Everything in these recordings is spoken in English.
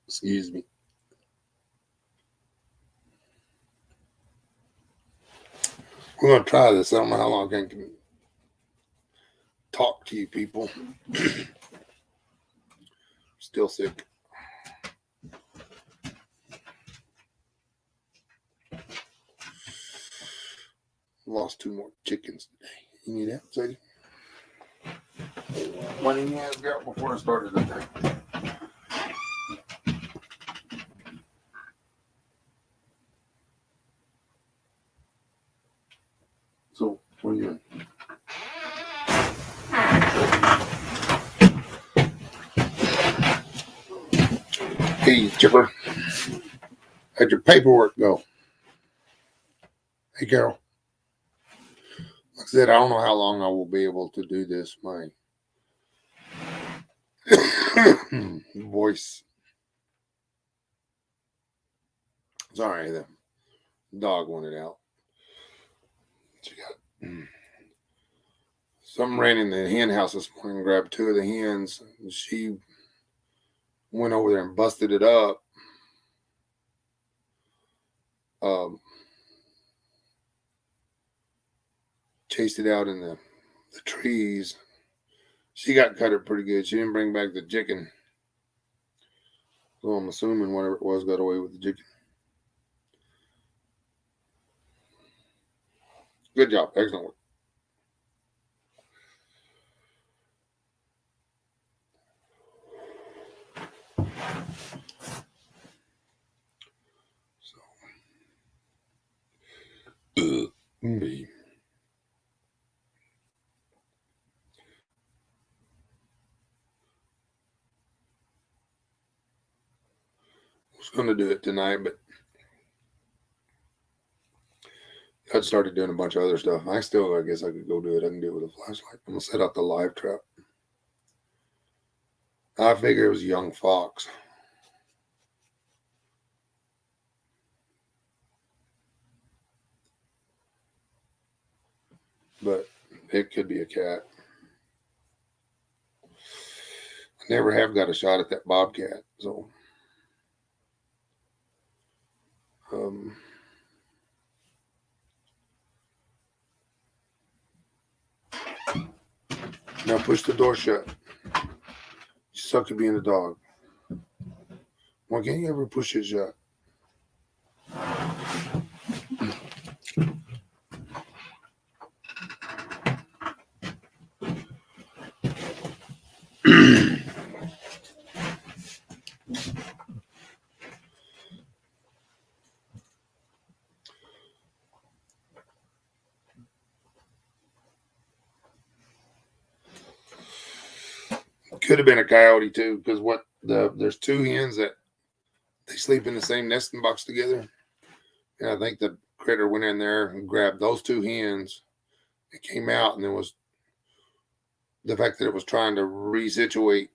Excuse me. We're going to try this. I don't know how long I can talk to you people. Still sick. Lost 2 more chickens today. You need that, Sadie? One in your hands, girl, before I started the day. So, what are you doing? Hey, Chipper. How'd your paperwork go? Hey, Carol. Like I said, I don't know how long I will be able to do this. My voice. Sorry, the dog wanted out. She got something ran in the hen house this morning, grabbed 2 of the hens. She went over there and busted it up. Chased it out in the trees. She got cut it pretty good. She didn't bring back the chicken. So I'm assuming whatever it was got away with the chicken. Good job. Excellent work. So, me. I was going to do it tonight, but I started doing a bunch of other stuff. I guess I could go do it. I can do it with a flashlight. I'm going to set out the live trap. I figure it was a young fox. But it could be a cat. I never have got a shot at that bobcat, so now push the door shut. You suck at being a dog. Why can't you ever push it shut? Could have been a coyote too, because there's 2 hens that they sleep in the same nesting box together, and I think the critter went in there and grabbed those 2 hens. It came out, and there was the fact that it was trying to resituate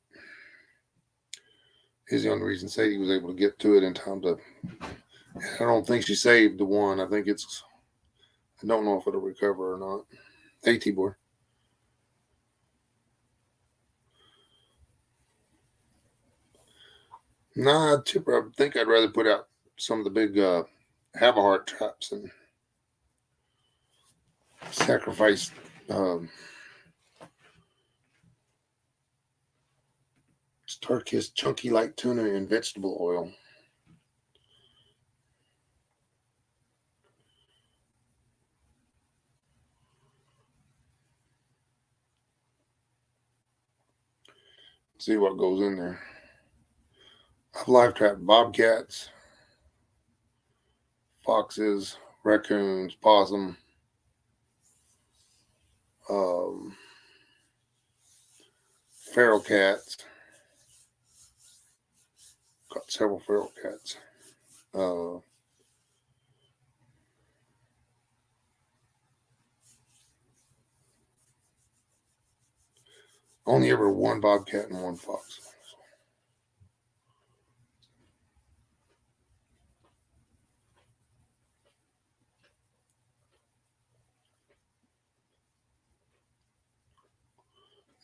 is the only reason Sadie was able to get to it in time to. I don't think she saved the one. I don't know if it'll recover or not. Hey, T-Boy. Nah, Chipper, I think I'd rather put out some of the big have a heart traps and sacrifice Star-Kissed chunky light tuna in vegetable oil. See what goes in there. I've live trapped bobcats, foxes, raccoons, possum, feral cats. Got several feral cats. Only ever 1 bobcat and 1 fox.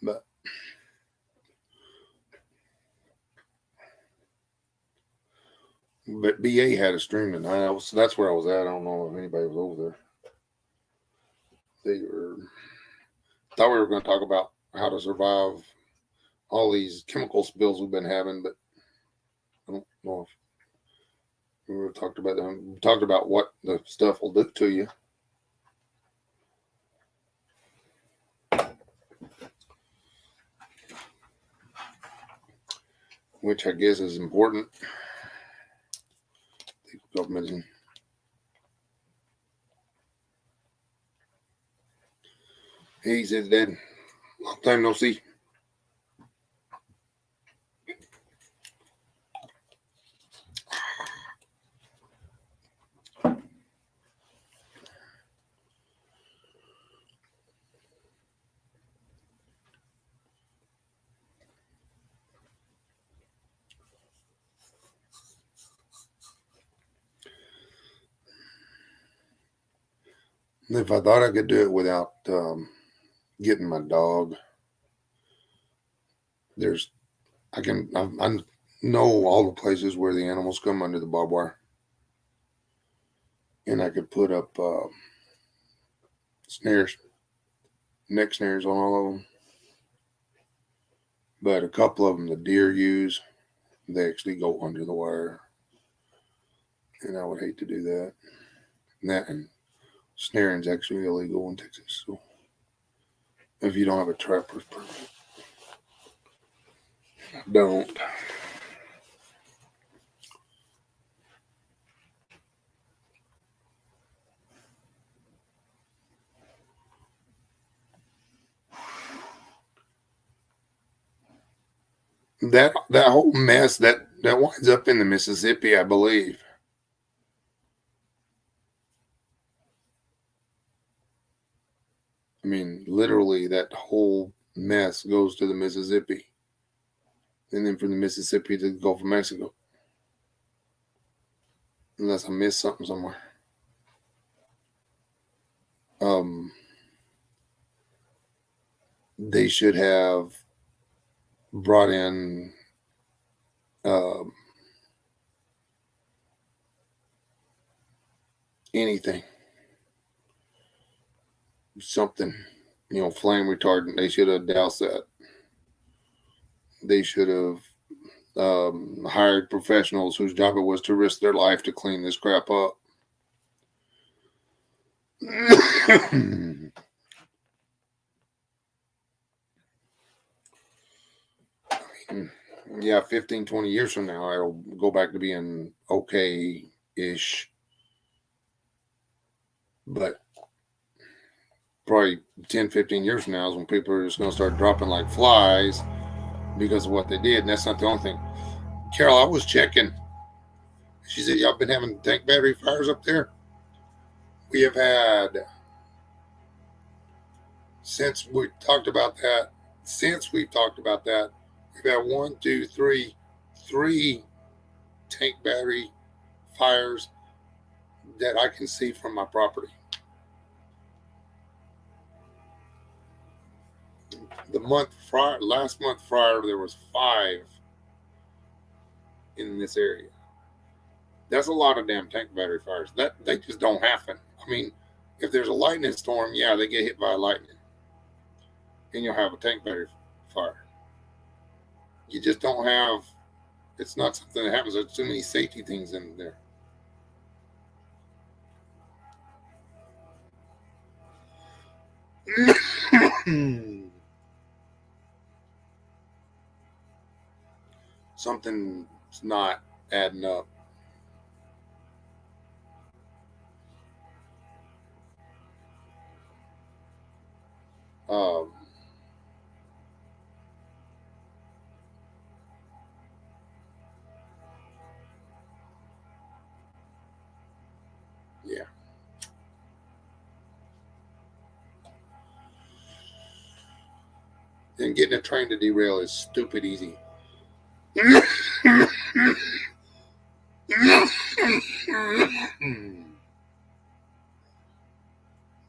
But But BA had a stream tonight. That's where I was at. I don't know if anybody was over there. They were thought we were going to talk about how to survive all these chemical spills we've been having, but I don't know if we talked about them. We talked about what the stuff will do to you. Which I guess is important. Government. He said, Dad, long time no see. If I thought I could do it without getting my dog, I know all the places where the animals come under the barbed wire, and I could put up snares, neck snares on all of them. But a couple of them the deer use, they actually go under the wire, and I would hate to do that. And snaring is actually illegal in Texas, so if you don't have a trapper's permit, don't. That whole mess that winds up in the Mississippi, I believe. I mean, literally, that whole mess goes to the Mississippi, and then from the Mississippi to the Gulf of Mexico. Unless I missed something somewhere. They should have brought in anything, something, flame retardant. They should have doused that. They should have hired professionals whose job it was to risk their life to clean this crap up. Yeah, 15, 20 years from now, it'll go back to being okay-ish. But probably 10, 15 years from now is when people are just going to start dropping like flies because of what they did. And that's not the only thing. Carol, I was checking. She said, y'all been having tank battery fires up there? We have had, since we've talked about that, we've had 1, 2, 3, 3 tank battery fires that I can see from my property. Last month prior, there was 5 in this area. That's a lot of damn tank battery fires. That they just don't happen. I mean, if there's a lightning storm, yeah, they get hit by lightning, and you'll have a tank battery fire. You just don't have. It's not something that happens. There's too many safety things in there. Something's not adding up. Um, yeah. And getting a train to derail is stupid easy.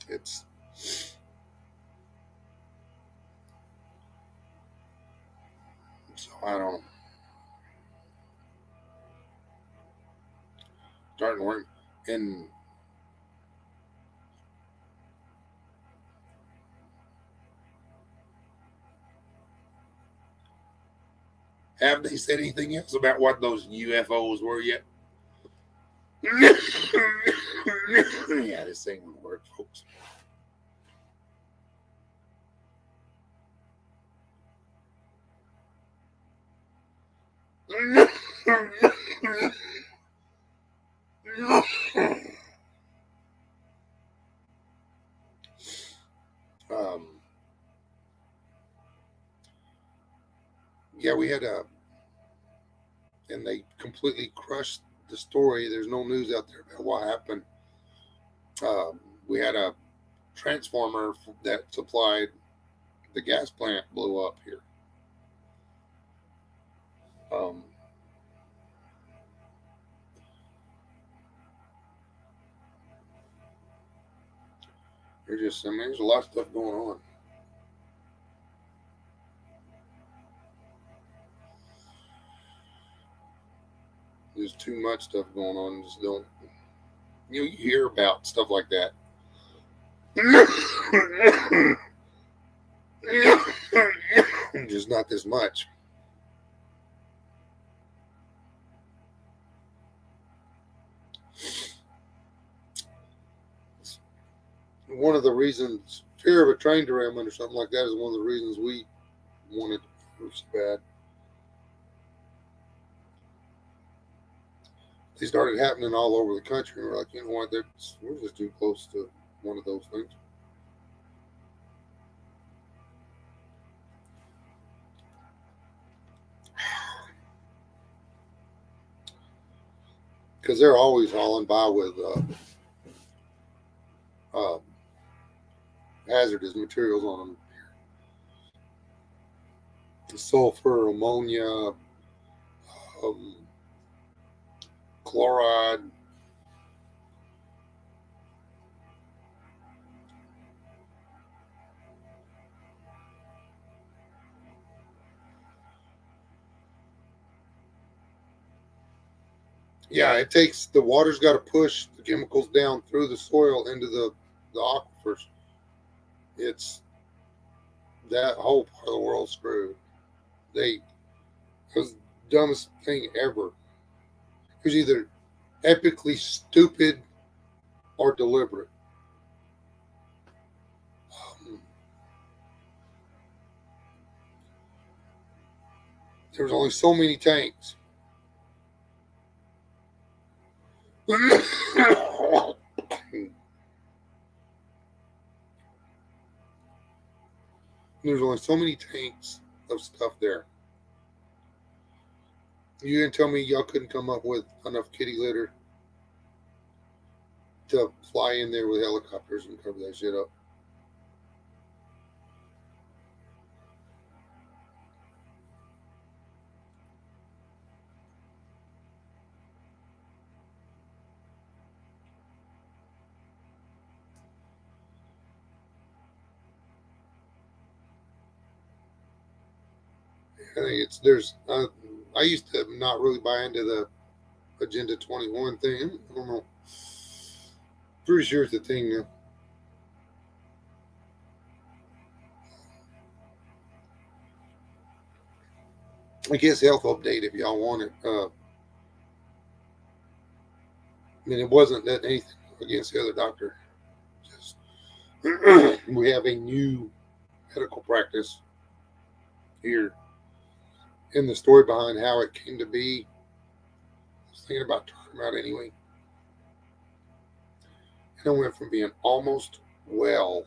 It's so I don't. starting to work. And have they said anything else about what those UFOs were yet? Yeah, this thing won't work, folks. um, yeah, we had a, and they completely crushed the story. There's no news out there about what happened. We had a transformer that supplied the gas plant blew up here. Um, I mean, there's a lot of stuff going on. There's too much stuff going on. Just don't, you hear about stuff like that. Just not this much. One of the reasons, fear of a train derailment or something like that, is one of the reasons we wanted to move so bad. They started happening all over the country, and we're like, you know what? We're just too close to one of those things. Because they're always hauling by with uh, hazardous materials on them. Sulfur, ammonia, um, chloride. Yeah, it takes the water's got to push the chemicals down through the soil into the aquifers. It's that whole part of the world screwed. They It was the dumbest thing ever. It was either epically stupid or deliberate. Um, there was only so many tanks. There's only so many tanks of stuff there. You didn't tell me y'all couldn't come up with enough kitty litter to fly in there with helicopters and cover that shit up. I think it's there's. I used to not really buy into the Agenda 21 thing. I don't know. Pretty sure it's a thing now. I guess health update if y'all want it. I mean, it wasn't that anything against the other doctor. Just we have a new medical practice here, and the story behind how it came to be. I was thinking about talking about it anyway. And I went from being almost well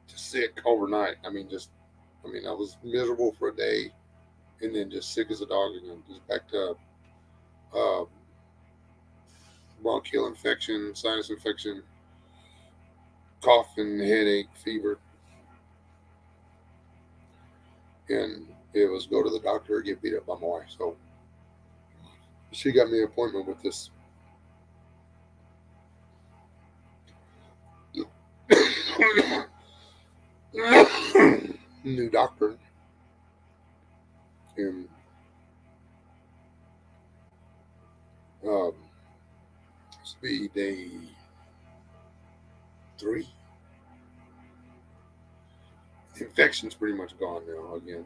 to sick overnight. I was miserable for a day, and then just sick as a dog again. Just back to uh, bronchial infection, sinus infection, cough and headache, fever, and it was go to the doctor or get beat up by my wife. So she got me an appointment with this new doctor, and um, be day 3. The infection's pretty much gone now again.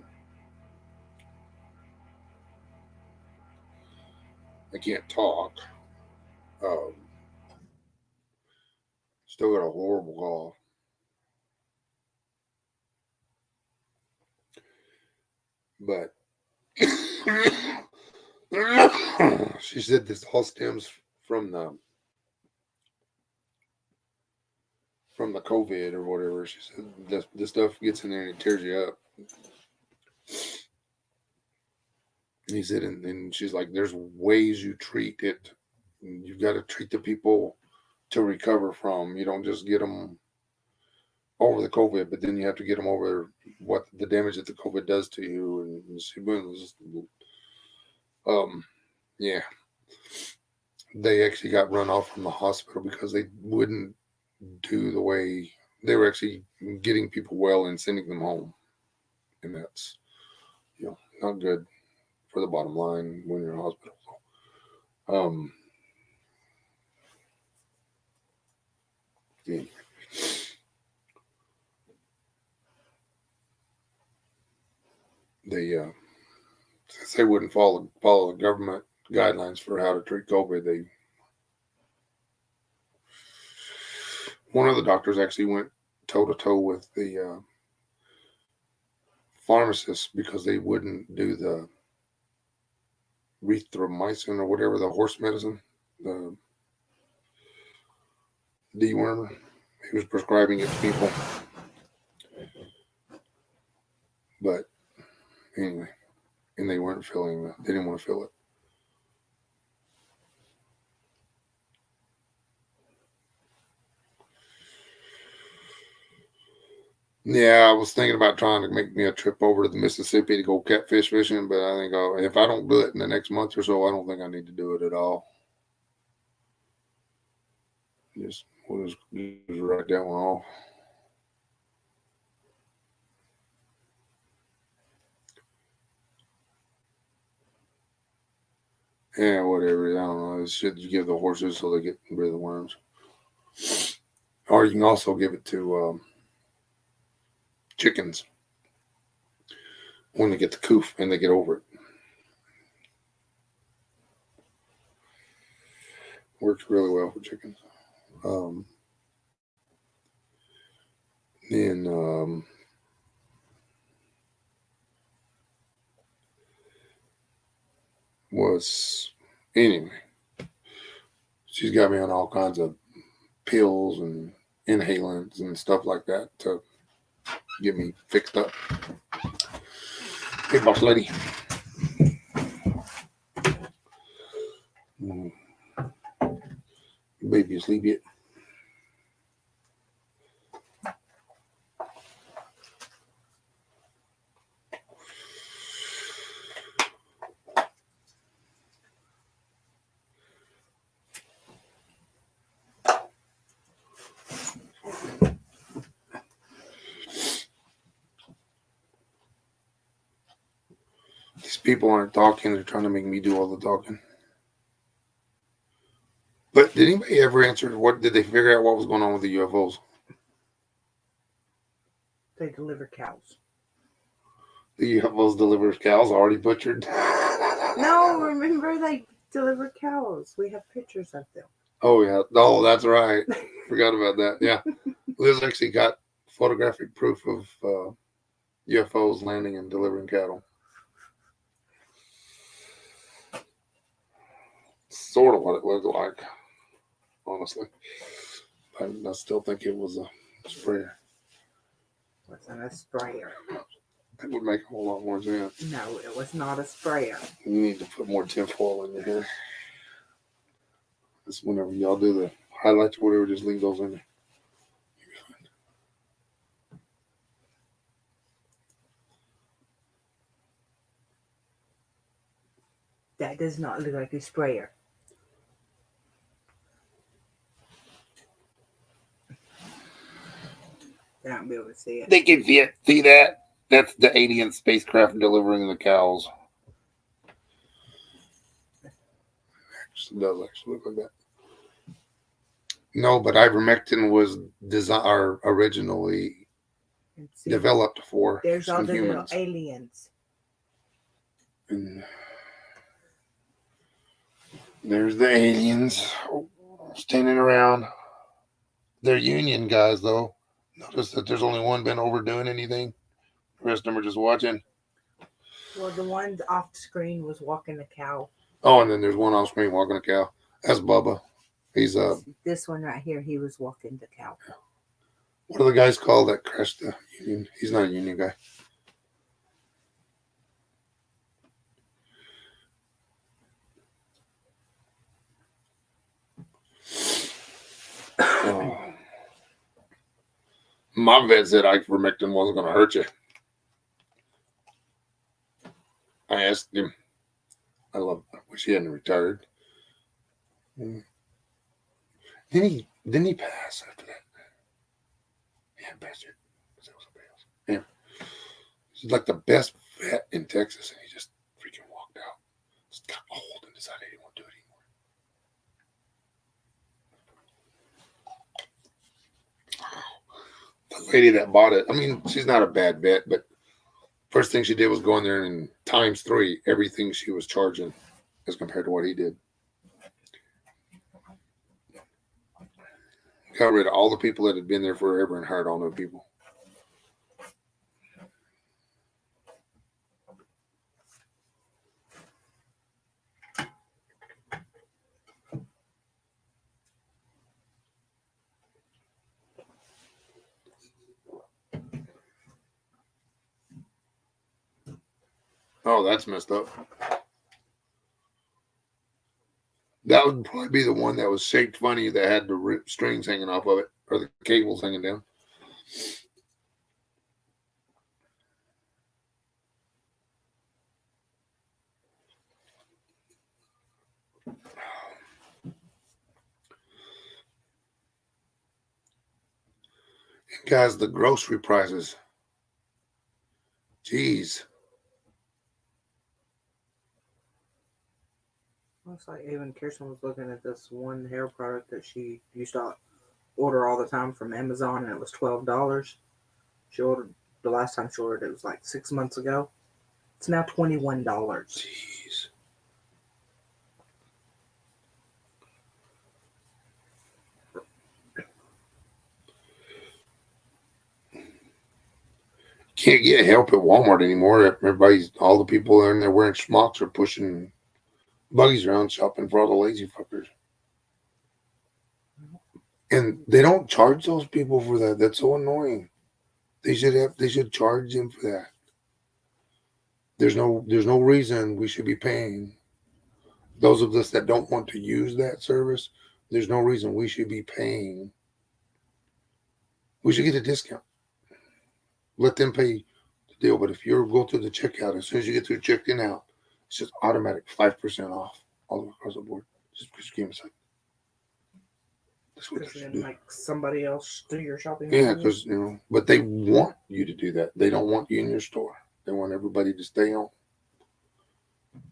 I can't talk. Um, Still got a horrible cough. But she said this all stems from the COVID or whatever. She said the stuff gets in there and it tears you up. And he said, and she's like, there's ways you treat it. You've got to treat the people to recover from. You don't just get them over the COVID, but then you have to get them over what the damage that the COVID does to you. And she was, yeah, they actually got run off from the hospital because they wouldn't do the way they were actually getting people well and sending them home. And that's, not good for the bottom line when you're in hospital. Yeah. Since they wouldn't follow the government guidelines for how to treat COVID, one of the doctors actually went toe to toe with the pharmacists because they wouldn't do the erythromycin or whatever, the horse medicine, the dewormer. He was prescribing it to people. But anyway, and they weren't filling they didn't want to fill it. Yeah, I was thinking about trying to make me a trip over to the Mississippi to go catfish fishing, but I think if I don't do it in the next month or so, I don't think I need to do it at all. We'll just write that one off. Yeah, whatever. I don't know. It should you give the horses so they get rid of the worms. Or you can also give it to chickens when they get the coof and they get over it. Works really well for chickens. Then was anyway. She's got me on all kinds of pills and inhalants and stuff like that to get me fixed up. Hey, boss lady. Baby asleep yet? These people aren't talking. They're trying to make me do all the talking. But did anybody ever answer? What did they figure out what was going on with the UFOs? They deliver cows. The UFOs deliver cows already butchered? No, remember they deliver cows. We have pictures of them. Oh, yeah. Oh, that's right. Forgot about that. Yeah. Liz actually got photographic proof of UFOs landing and delivering cattle. Sort of what it looked like, honestly. I still think it was a sprayer. Wasn't a sprayer. That would make a whole lot more sense. No, it was not a sprayer. You need to put more tinfoil in your hair. Just whenever y'all do the highlights or whatever, just leave those in there. That does not look like a sprayer. They don't be able to see it. They can see that. That's the alien spacecraft delivering the cows. It does actually look like that. No, but ivermectin was originally And see, developed for there's all some the little humans. aliens. And there's the aliens standing around. They're union guys, though. Notice that there's only one been overdoing anything. The rest of them are just watching. Well, the one off screen was walking the cow. Oh, and then there's one on screen walking a cow. That's Bubba. He's This one right here, he was walking the cow. what are the guys called that crashed the union? He's not a union guy. Oh. My vet said ivermectin wasn't going to hurt you. I asked him. I wish he hadn't retired. Didn't he pass after that? Yeah, bastard. Yeah. He's like the best vet in Texas, and he just freaking walked out. Just got old and decided he didn't want to do it anymore. The lady that bought it, I mean, she's not a bad vet, but first thing she did was go in there and times 3 everything she was charging as compared to what he did. Got rid of all the people that had been there forever and hired all new people. Oh, that's messed up. That would probably be the one that was shaped funny that had the strings hanging off of it or the cables hanging down. And guys, the grocery prices. Jeez. Looks like even Kirsten was looking at this one hair product that she used to order all the time from Amazon, and it was $12. She ordered the last time she ordered it was like 6 months ago. It's now $21. Jeez. Can't get help at Walmart anymore. All the people in there wearing smocks are pushing buggies around shopping for all the lazy fuckers. And they don't charge those people for that. That's so annoying. They should charge them for that. There's no reason we should be paying. Those of us that don't want to use that service, there's no reason we should be paying. We should get a discount. Let them pay the deal. But if you go through the checkout, as soon as you get through checking out, it's just automatic 5% off all across the board. Just give them a second. That's what they should do. Like somebody else do your shopping. Yeah, because but they want you to do that. They don't want you in your store. They want everybody to stay home.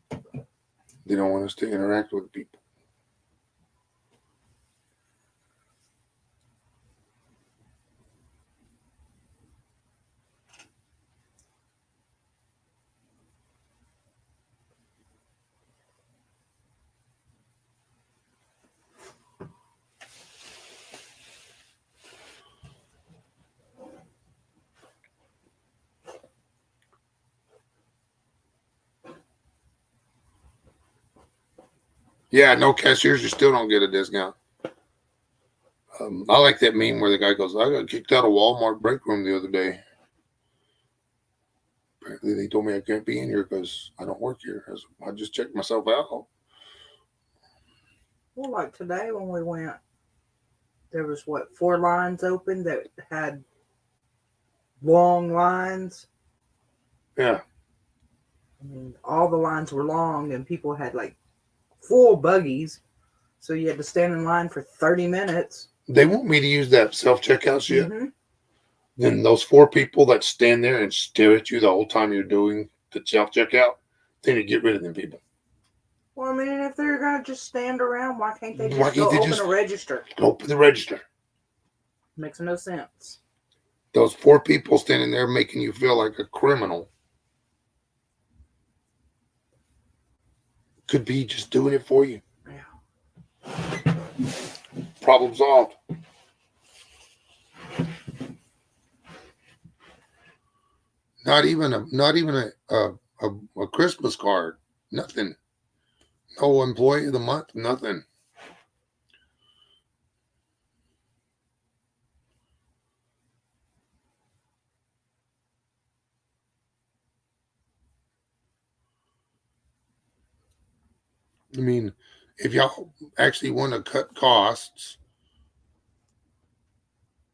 They don't want us to interact with people. Yeah, no cashiers, you still don't get a discount. I like that meme where the guy goes, I got kicked out of Walmart break room the other day. Apparently they told me I can't be in here because I don't work here. I just checked myself out. Well, like today when we went, there was 4 lines open that had long lines. Yeah. I mean, all the lines were long and people had like full buggies. So you had to stand in line for 30 minutes. They want me to use that self-checkout shit. Mm-hmm. Then those 4 people that stand there and stare at you the whole time you're doing the self-checkout, they need to get rid of them people. Well, I mean, if they're gonna just stand around, why can't they Why just can't go they open just a register? open the register? Makes no sense. Those 4 people standing there making you feel like a criminal could be just doing it for you. Yeah. Problem solved. Not even a Christmas card. Nothing. No employee of the month. Nothing. I mean, if y'all actually want to cut costs,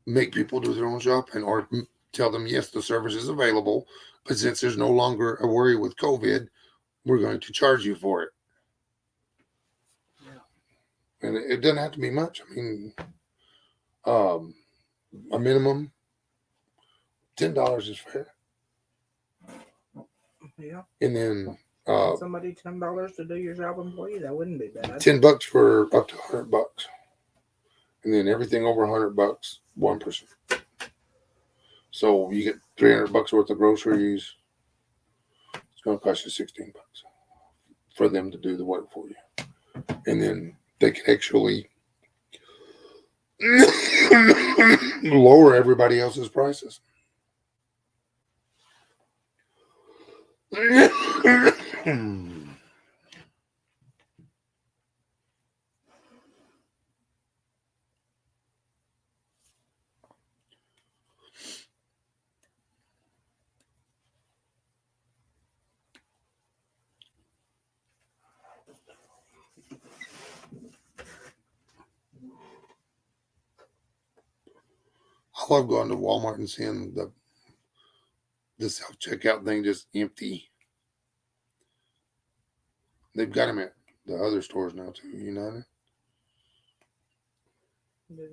make people do their own shopping, or tell them, yes, the service is available, but since there's no longer a worry with COVID, we're going to charge you for it. Yeah. And it doesn't have to be much. I mean, a minimum $10 is fair. Yeah. And then somebody $10 to do your shopping for you, that wouldn't be bad. $10 for up to $100, and then everything over $100, 1%. So you get $300 worth of groceries. It's going to cost you $16 for them to do the work for you, and then they can actually lower everybody else's prices. I love going to Walmart and seeing the self checkout thing just empty. They've got them at the other stores now too. United. Yeah.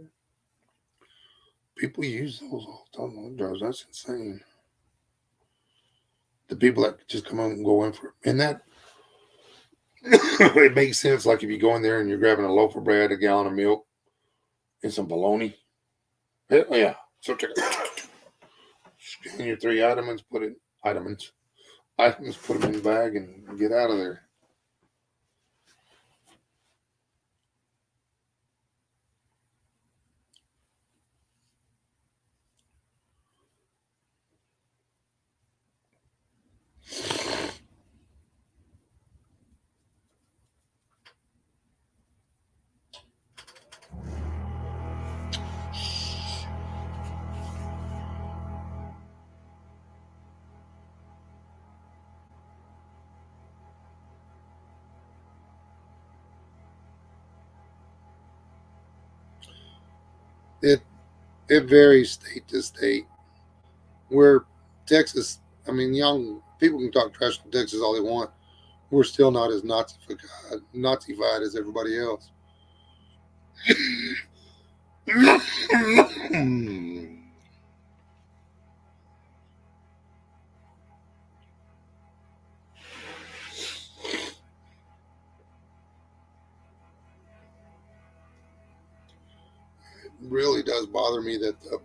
People use those all the time on drugs. That's insane. The people that just come on and go in for it. And that it makes sense. Like if you go in there and you're grabbing a loaf of bread, a gallon of milk, and some bologna. Hell yeah. So check it. Scan your 3 items, put them in the bag and get out of there. It varies state to state. Where Texas, I mean, young people can talk trash to Texas all they want. We're still not as Nazified as everybody else. Really does bother me that the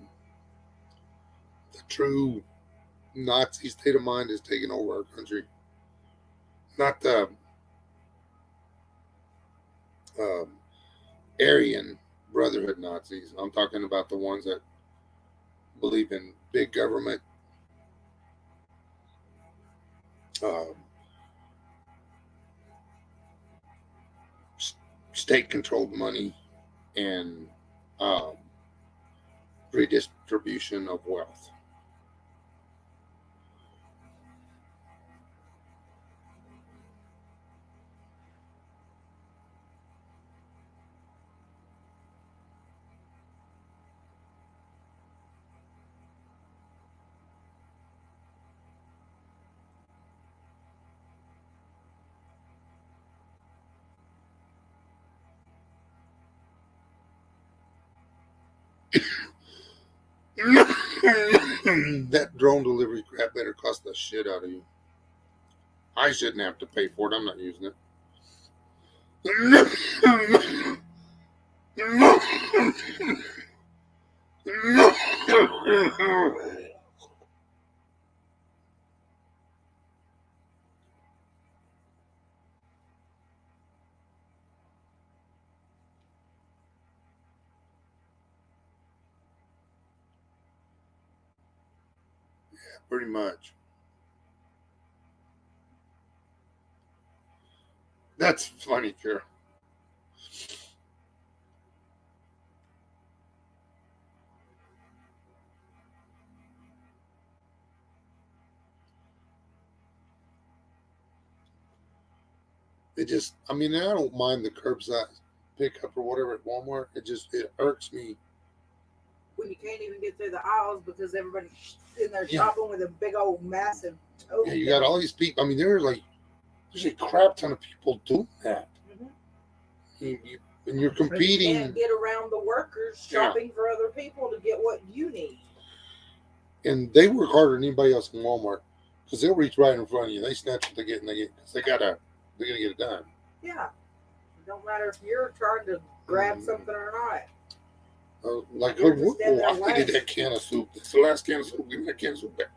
true Nazi state of mind is taking over our country. Not the um, Aryan Brotherhood Nazis. I'm talking about the ones that believe in big government, um, state controlled money, and um, redistribution of wealth. That drone delivery crap better cost the shit out of you. I shouldn't have to pay for it. I'm not using it. Pretty much. That's funny, Carol. It just, I mean, I don't mind the curbside pickup or whatever at Walmart. It irks me. When you can't even get through the aisles because everybody's in there Yeah. shopping with a big old massive tote. Yeah, you got all these people. I mean, there's a crap ton of people doing that. And you're competing. You can't get around the workers shopping for other people to get what you need. And they work harder than anybody else in Walmart because they'll reach right in front of you. They snatch what they get and they get because they gotta get it done. Yeah, it don't matter if you're trying to grab something or not. Like her, I needed that can of soup. It's the last can of soup. Give me that can of soup back.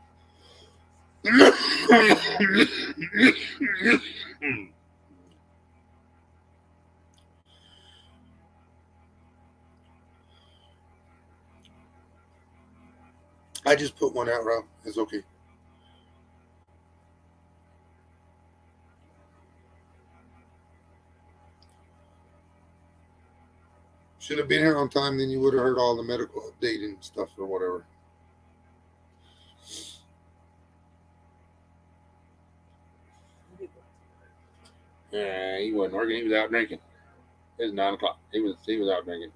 I just put one out, Rob. It's okay. Should have been here on time, then you would have heard all the medical update and stuff or whatever. Yeah, he wasn't working. He was out drinking. It was 9 o'clock. He was out drinking.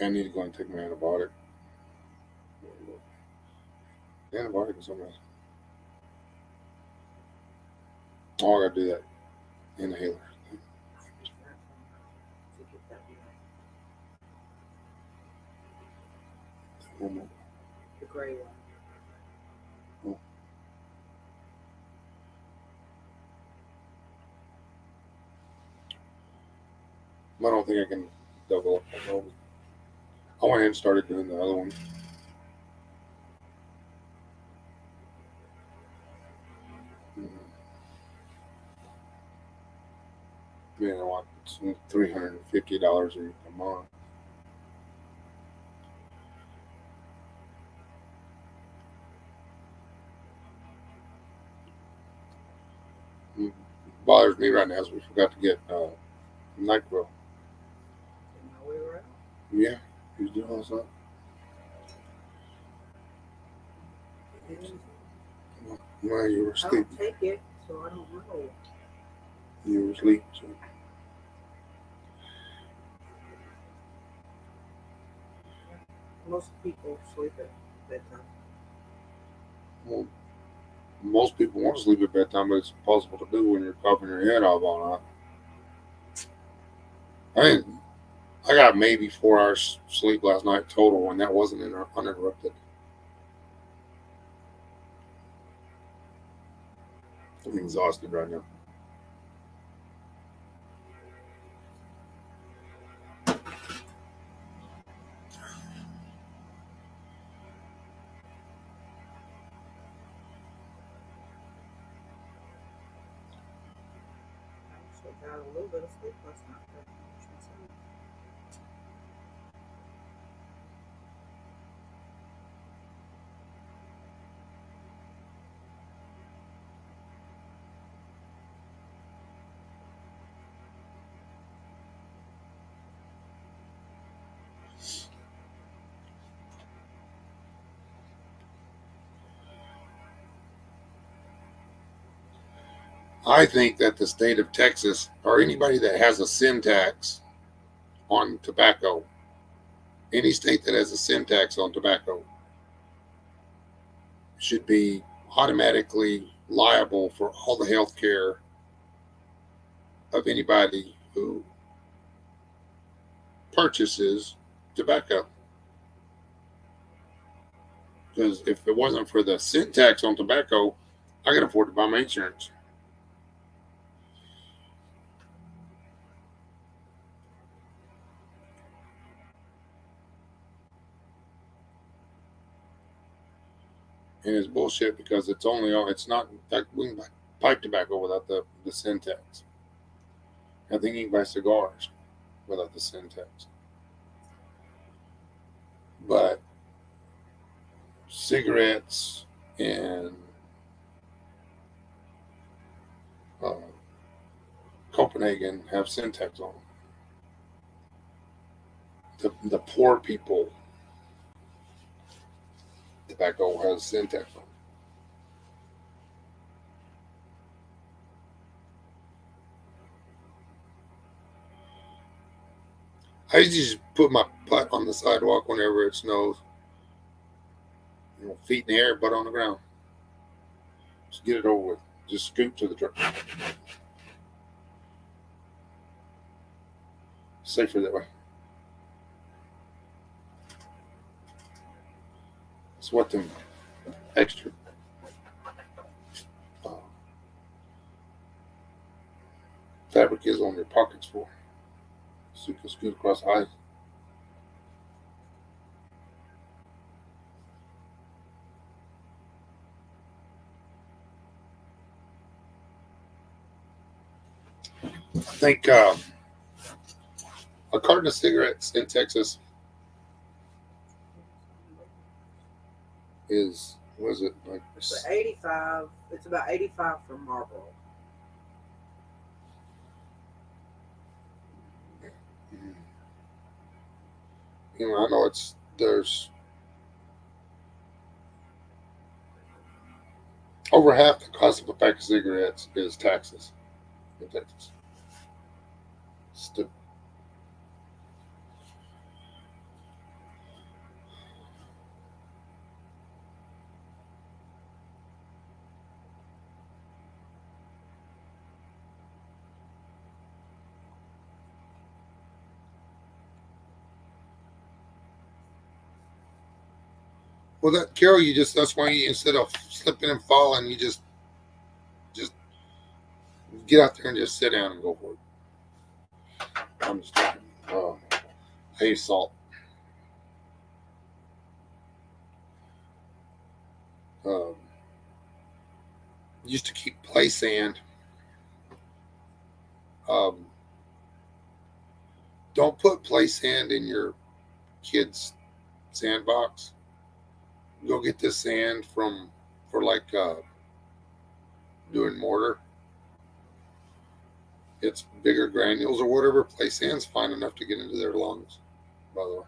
I need to go and take my antibiotic. Antibiotic or something else. Oh, I gotta do that. Inhaler. The gray one. I don't think I can double up. I went ahead and started doing the other one. Man, I want $350 a month. Bothers me right now is we forgot to get NyQuil. Yeah, he's doing all that. Well, you were I asleep. don't take it, so I don't know. You were asleep. So. Most people sleep at bedtime. Well, most people want to sleep at bedtime, but it's impossible to do when you're coughing your head off all night. I got maybe 4 hours sleep last night total, and that wasn't uninterrupted. I'm exhausted right now. I got a little bit of sleep last night. I think that the state of Texas, or anybody that has a sin tax on tobacco, any state that has a sin tax on tobacco, should be automatically liable for all the health care of anybody who purchases tobacco. Because if it wasn't for the sin tax on tobacco, I could afford to buy my insurance. And it's bullshit because it's not, in fact, we can buy pipe tobacco without the sin tax. I think you can buy cigars without the sin tax. But cigarettes and uh, Copenhagen have sin tax on them. The poor people tobacco has sin tax on them. I used to just put my butt on the sidewalk whenever it snows. Feet in the air, butt on the ground. Just get it over with. Just scoot to the truck. Safer that way. It's what them extra uh, fabric is on your pockets for. So you can scoot across the ice. I think a carton of cigarettes in Texas is, was it like? It's 85. It's about 85 for Marlboro. I know there's over half the cost of a pack of cigarettes is taxes in Texas. Stupid. Well, that Carol, that's why instead of slipping and falling, you just get out there and just sit down and go for it. I'm just talking. I use salt. Um, used to keep play sand. Um, don't put play sand in your kids' sandbox. Go get this sand for like doing mortar. It's bigger granules or whatever. Play sand's fine enough to get into their lungs. By the way,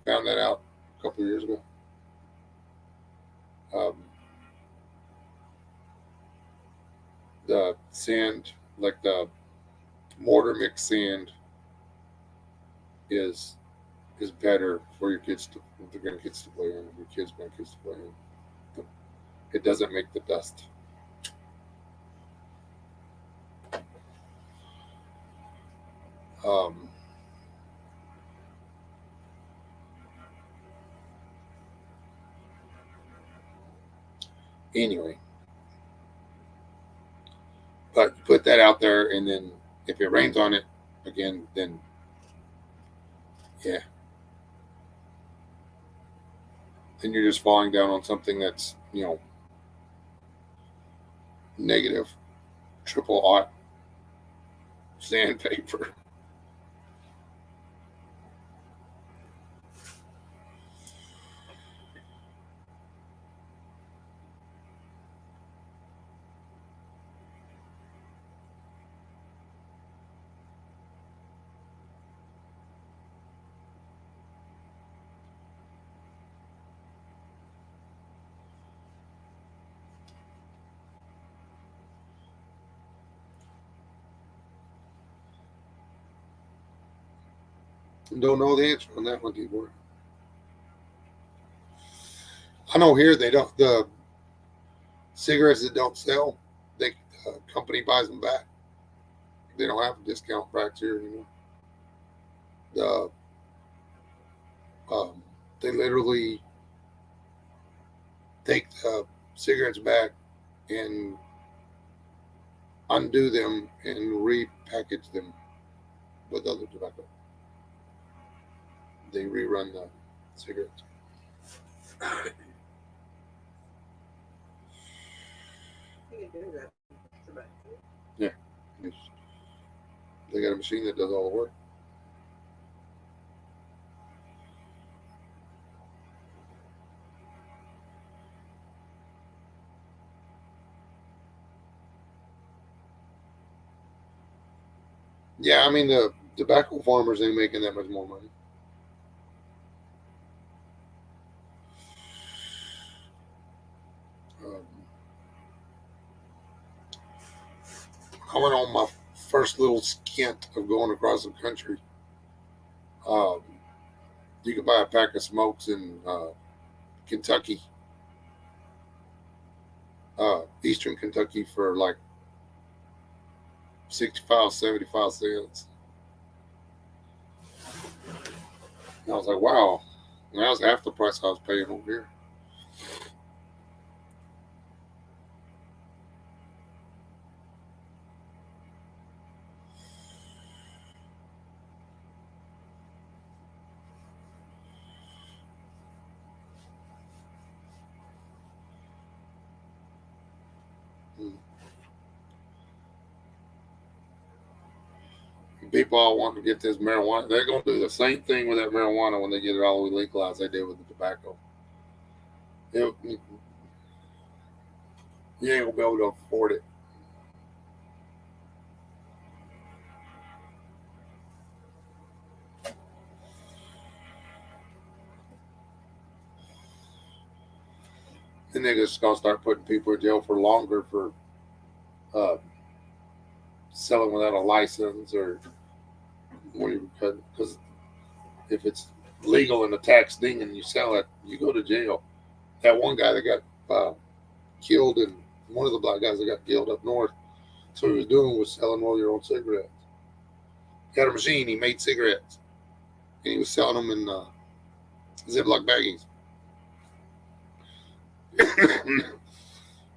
found that out a couple of years ago. Um, the sand, like the mortar mix sand, is better for your kids the grandkids to play in, your kids' grandkids to play in. It doesn't make the dust. Um, anyway, but you put that out there, and then if it rains on it again, then yeah, then you're just falling down on something that's negative triple aught sandpaper. Don't know the answer on that one, Tibor. I know here they don't. The cigarettes that don't sell, the company buys them back. They don't have discount price here anymore. The they literally take the cigarettes back and undo them and repackage them with other tobacco. They rerun the cigarettes. You can do that. Yeah, they got a machine that does all the work. Yeah, I mean the tobacco farmers ain't making that much more money. Um, I went on my first little skint of going across the country. Um, you could buy a pack of smokes in Kentucky, Eastern Kentucky, for like 65, 75 cents. And I was like, wow. And that was half the price I was paying over here. Mm. People all want to get this marijuana. They're going to do the same thing with that marijuana when they get it all legalized they did with the tobacco. You ain't going to be able to afford it. Then they're just going to start putting people in jail for longer for uh, selling without a license or because if it's legal and a tax thing and you sell it, you go to jail. That one guy that got killed, and one of the black guys that got killed up north, so what he was doing was selling all your own cigarettes. He had a machine, he made cigarettes, and he was selling them in Ziploc baggies.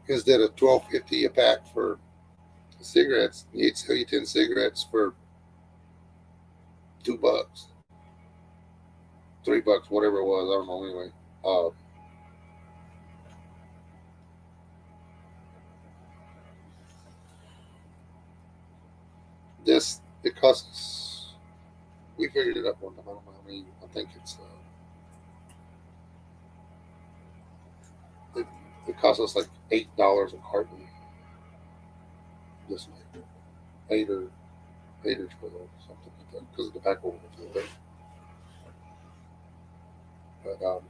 Instead of $12.50 a pack for cigarettes, he'd sell you 10 cigarettes for $2, $3, whatever it was. I don't know. Anyway, uh, this it costs us. We figured it up one time. I don't know how many. I think it, it costs us like $8 a carton. This way, 8 or 12, something like that, because of the tobacco. But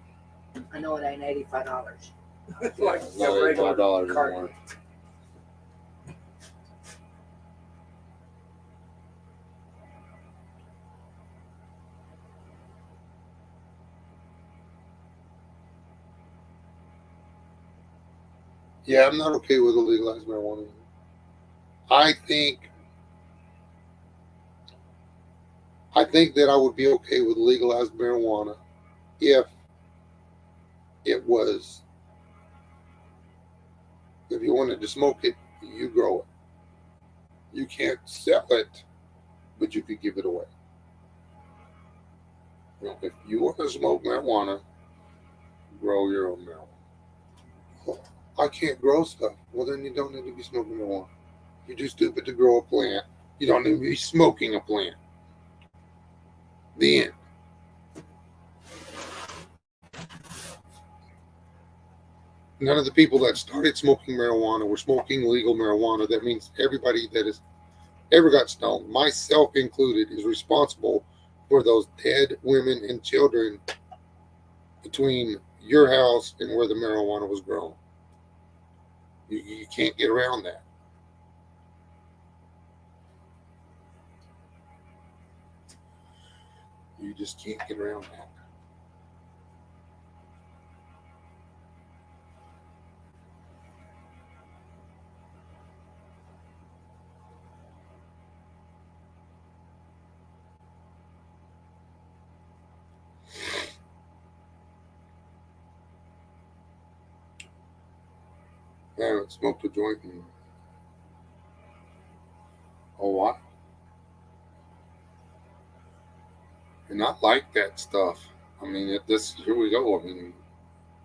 I know it ain't $85. It's yeah, like it's a not regular $85 carton. anymore. Yeah, I'm not okay with legalized marijuana. I think I think that I would be okay with legalized marijuana if it was if you wanted to smoke it, you grow it. You can't sell it, but you could give it away. You know, if you want to smoke marijuana, grow your own marijuana. Well, I can't grow stuff. Well, then you don't need to be smoking marijuana. You're too stupid to grow a plant. You don't need to be smoking a plant. The end. None of the people that started smoking marijuana were smoking legal marijuana. That means everybody that has ever got stoned, myself included, is responsible for those dead women and children between your house and where the marijuana was grown. You can't get around that. You just can't get around that. I haven't smoked a joint in a while. And I like that stuff. I mean, here we go. I mean,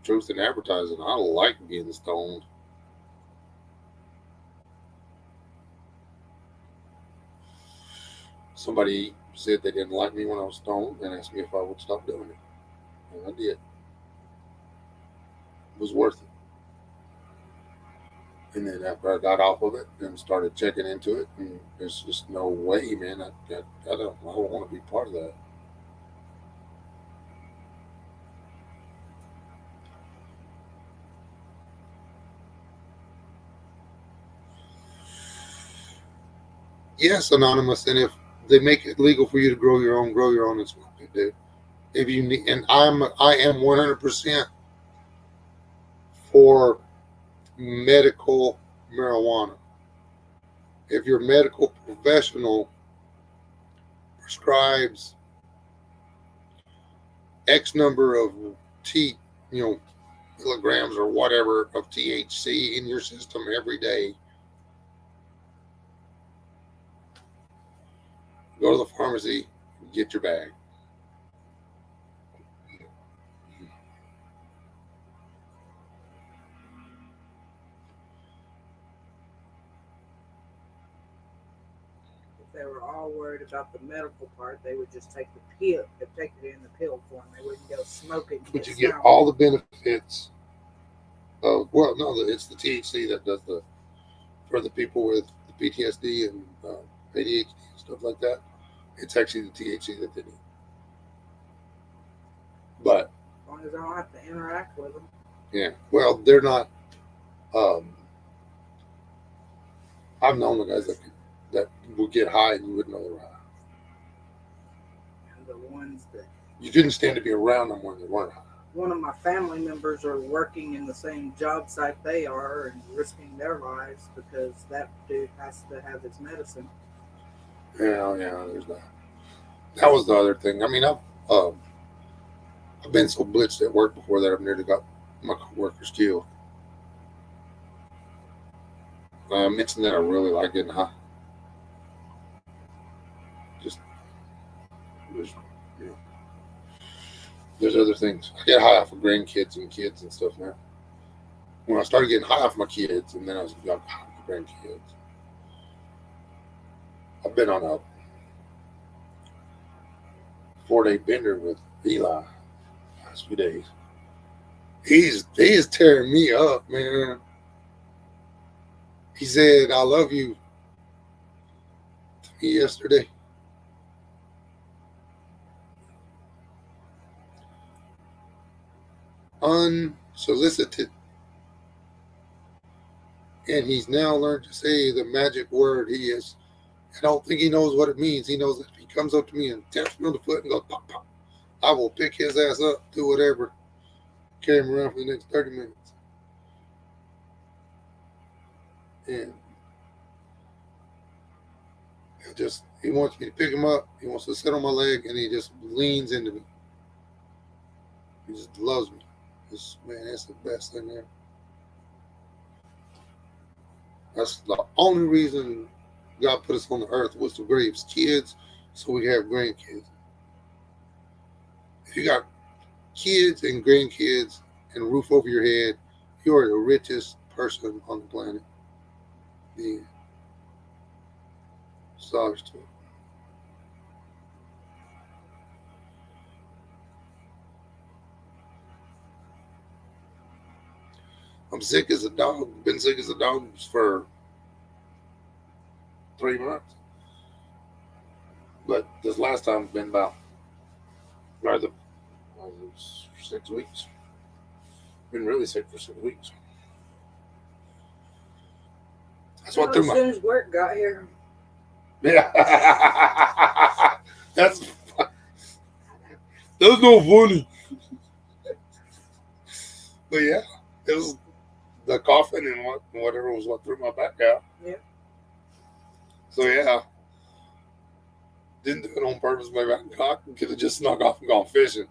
truth in advertising. I like being stoned. Somebody said they didn't like me when I was stoned and asked me if I would stop doing it. And I did. It was worth it. And then after I got off of it and started checking into it, and there's just no way, man. I don't want to be part of that. Yes, anonymous. And if they make it legal for you to grow your own and smoke it, dude. If you need, and I am 100% for medical marijuana. If your medical professional prescribes X number of T, you know, milligrams or whatever of THC in your system every day, go to the pharmacy, get your bag. If they were all worried about the medical part, they would just take the pill, take it in the pill form. They wouldn't go smoke it and But get you get stoned. all the benefits of, well, no, it's the THC that does the, for the people with the PTSD and ADHD and stuff like that. It's actually the THC that they need. But As long as I don't have to interact with them. yeah, well, they're not. Um, I've known the guys that would get high and you wouldn't know they were high. And the ones that You couldn't stand to be around them when they weren't high. one of my family members are working in the same job site they are and risking their lives because that dude has to have his medicine. Yeah, there's that. That was the other thing. I mean, I've been so blitzed at work before that I've nearly got my coworkers killed. I mentioned that I really like getting high. Just there's, you know, there's other things. I get high off of grandkids and kids and stuff now. When I started getting high off my kids, and then I got high off my grandkids. I've been on a 4-day bender with Eli last few days. He's tearing me up, man. He said, "I love you" to me yesterday. Unsolicited. And he's now learned to say the magic word. I don't think he knows what it means. He knows that if he comes up to me and taps me on the foot and goes, pop, pop, I will pick his ass up, do whatever, carry him around for the next 30 minutes. And he wants me to pick him up. He wants to sit on my leg, and he just leans into me. He just loves me. Man, that's the best thing ever. That's the only reason God put us on the earth was to raise kids so we have grandkids. If you got kids and grandkids and a roof over your head, you are the richest person on the planet. Yeah. Sorry to it. I'm sick as a dog. Been sick as a dog for 3 months. But this last time been about rather 6 weeks. Been really sick for 6 weeks. That's what threw As my. soon as work got here, Yeah. That's no funny. But yeah, it was the coughing and whatever was what threw my back out. Yeah. So yeah, didn't do it on purpose. Maybe I could have just snuck off and gone fishing.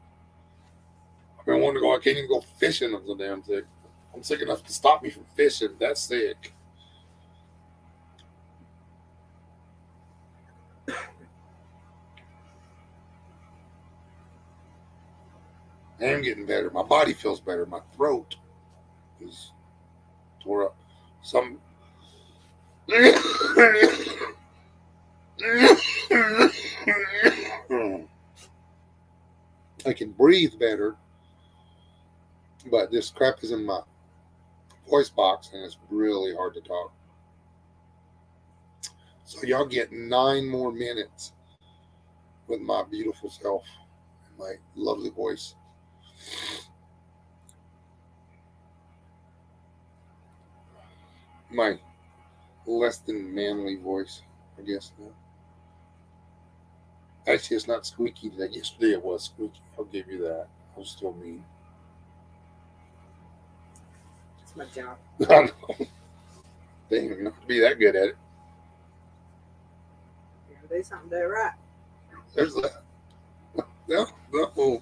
I've been wanting to go. I can't even go fishing. I'm so damn sick. I'm sick enough to stop me from fishing. That's sick. I am getting better. My body feels better. My throat is tore up. Some. I can breathe better, but this crap is in my voice box and it's really hard to talk. So y'all get 9 more minutes with my beautiful self and my lovely voice. My less than manly voice, I guess. Actually, it's not squeaky today. Yesterday it was squeaky. I'll give you that. I was still mean. It's my job. I know. Dang, not to be that good at it. You gotta do something to do it right. There's that. No, no.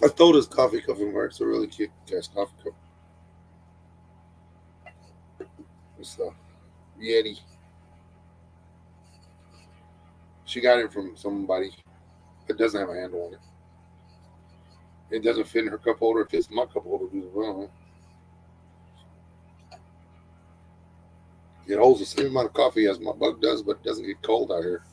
I stole this coffee cup from her. It's a really cute guy's coffee cup. It's a Yeti. She got it from somebody. It doesn't have a handle on it. It doesn't fit in her cup holder. It fits in my cup holder as well. It holds the same amount of coffee as my mug does, but it doesn't get cold out here.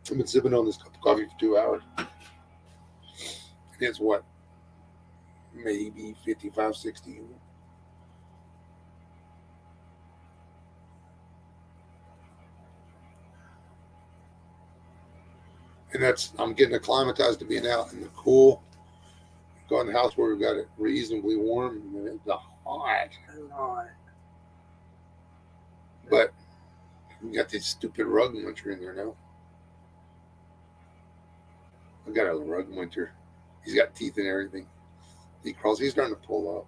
I've been sipping on this cup of coffee for 2 hours. It's what? Maybe 55, 60. And I'm getting acclimatized to being out in the cool. Go in the house where we've got it reasonably warm, and it's hot. A lot. But we got this stupid rug winter in there now. I got a rug winter. He's got teeth and everything. He crawls. He's starting to pull up.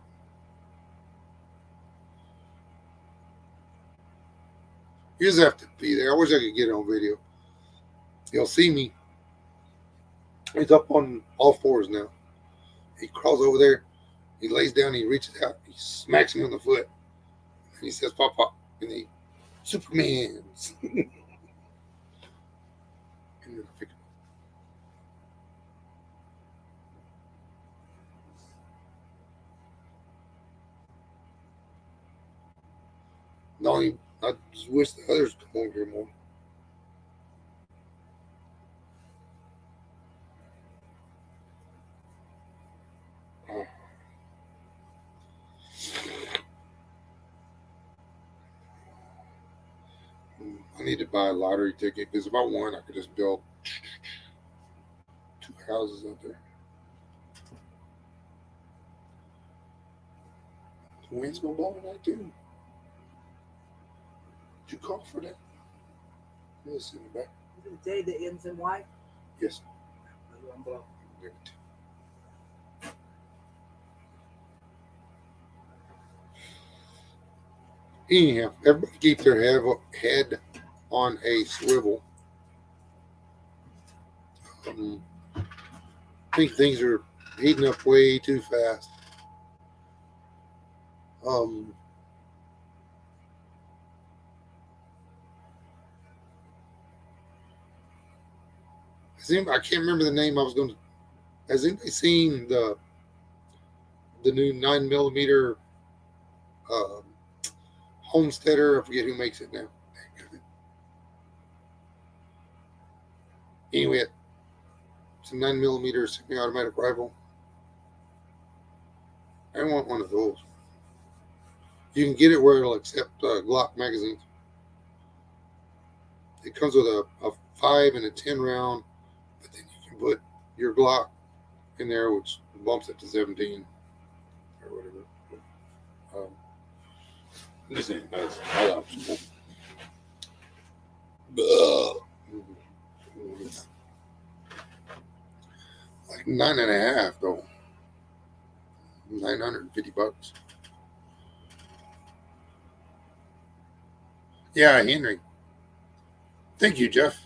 You just have to be there. I wish I could get it on video. You'll see me. He's up on all fours now. He crawls over there. He lays down. He reaches out. He smacks me on the foot. And he says, "Pop, pop." And he, Superman. And then I pick him up. No, I just wish the others would come over here more. I need to buy a lottery ticket because if I won, I could just build 2 houses out there. The wind's gonna blow tonight too. Did you call for that? Yes, in the back. Is it the day that ends in white? Yes. I'm blowing. Give it. Anyhow, everybody keep their head on a swivel. I think things are heating up way too fast. I can't remember the name I was going to. Has anybody seen the new 9mm Homesteader? I forget who makes it now. Anyway, it's a 9mm semi-automatic rifle. I want one of those. You can get it where it'll accept Glock magazines. It comes with a 5 and a 10 round, but then you can put your Glock in there, which bumps it to 17 or whatever. This ain't nice. Like 9.5 though. $950. Yeah, Henry. Thank you, Jeff.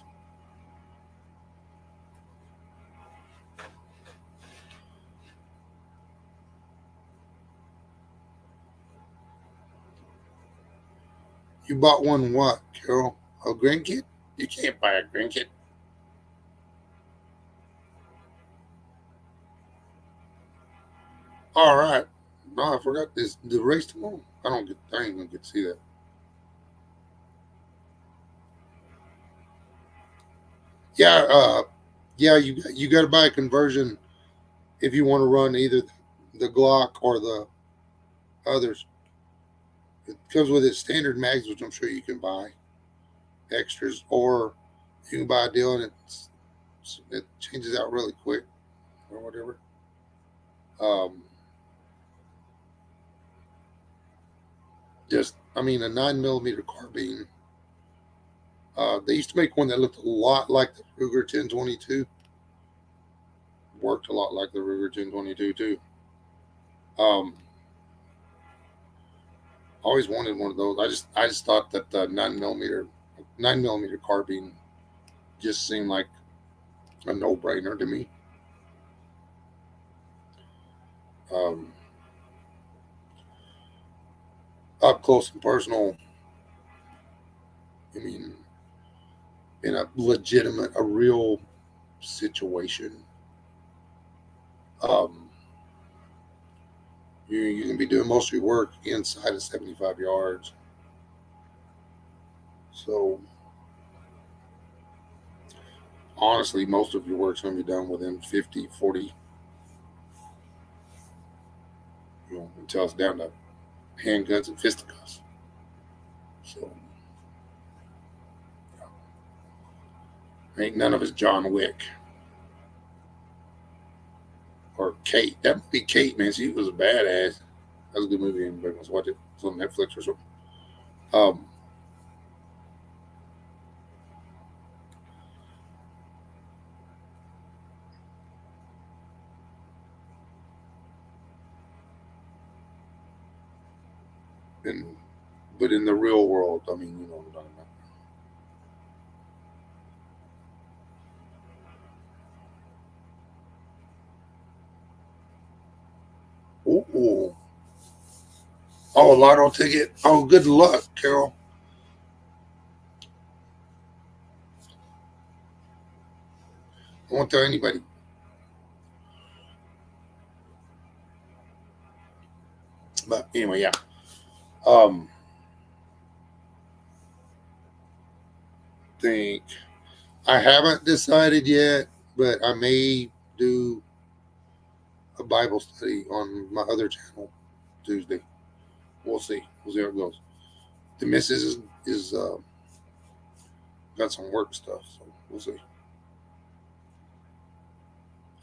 You bought one what, Carol? A grandkid? You can't buy a grandkid. All right. No, I forgot this. The race tomorrow. I ain't gonna get to see that. Yeah. Yeah. You got to buy a conversion if you want to run either the Glock or the others. It comes with its standard mags, which I'm sure you can buy extras, or you can buy a deal and it changes out really quick or whatever. Um, I mean, a 9 millimeter carbine. They used to make one that looked a lot like the Ruger 1022. Worked a lot like the Ruger 1022 too. Um, always wanted one of those. I just thought that the 9 millimeter carbine just seemed like a no brainer to me. Um, up close and personal. I mean, in a real situation. Um, you can be doing most of your work inside of 75 yards. So honestly, most of your work's going to be done within 50, 40, until it's down to handguns and fisticuffs. So ain't none of us John Wick or Kate. That would be Kate, man. She was a badass. That was a good movie. Everybody wants to watch it. It's on Netflix or something. Um, and but in the real world, I mean, you know what I'm talking about. Ooh. Oh, a lotto ticket. Oh, good luck, Carol. I won't tell anybody. But anyway, yeah. Um, think I haven't decided yet, but I may do a Bible study on my other channel Tuesday. We'll see. We'll see how it goes. The missus is got some work stuff, so we'll see.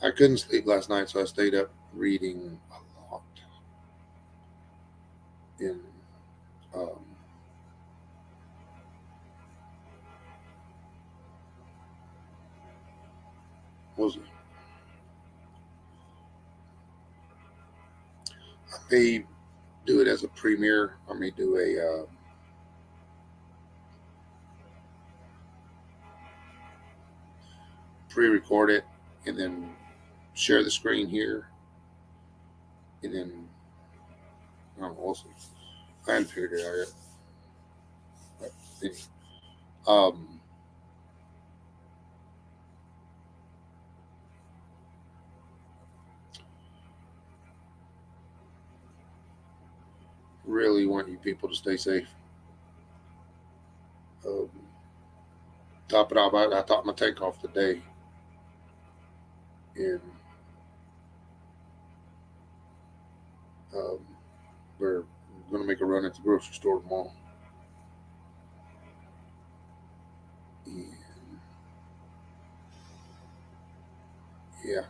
I couldn't sleep last night, so I stayed up reading a lot. In um, what was it? I may do it as a premiere. I may do a pre-record it and then share the screen here, and then I don't know. We'll see. I haven't figured it out yet. But anyway, um, really want you people to stay safe. Um, top it off, I topped my tank off today, and um, we're going to make a run at the grocery store tomorrow. And yeah,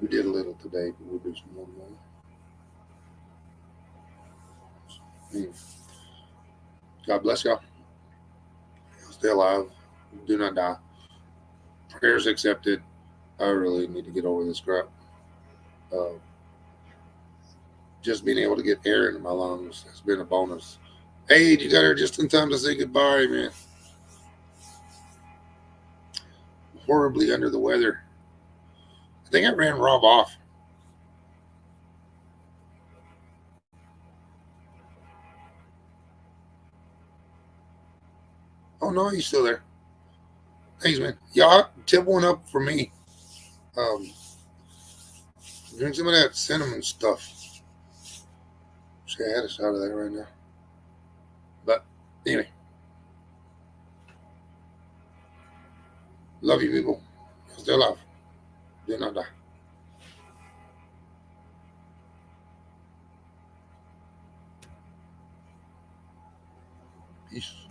we did a little today, but we'll do some more tomorrow. Anyway, God bless y'all. Stay alive. Do not die. Prayers accepted. I really need to get over this crap. Uh, just being able to get air into my lungs has been a bonus. Hey, you got here just in time to say goodbye, man. Horribly under the weather. I think I ran Rob off. Oh no, he's still there. Thanks, man. Y'all tip one up for me. Um, Drink some of that cinnamon stuff. Wish I had a shot of that right now. But anyway, love you people. Stay alive. Do not die. Peace.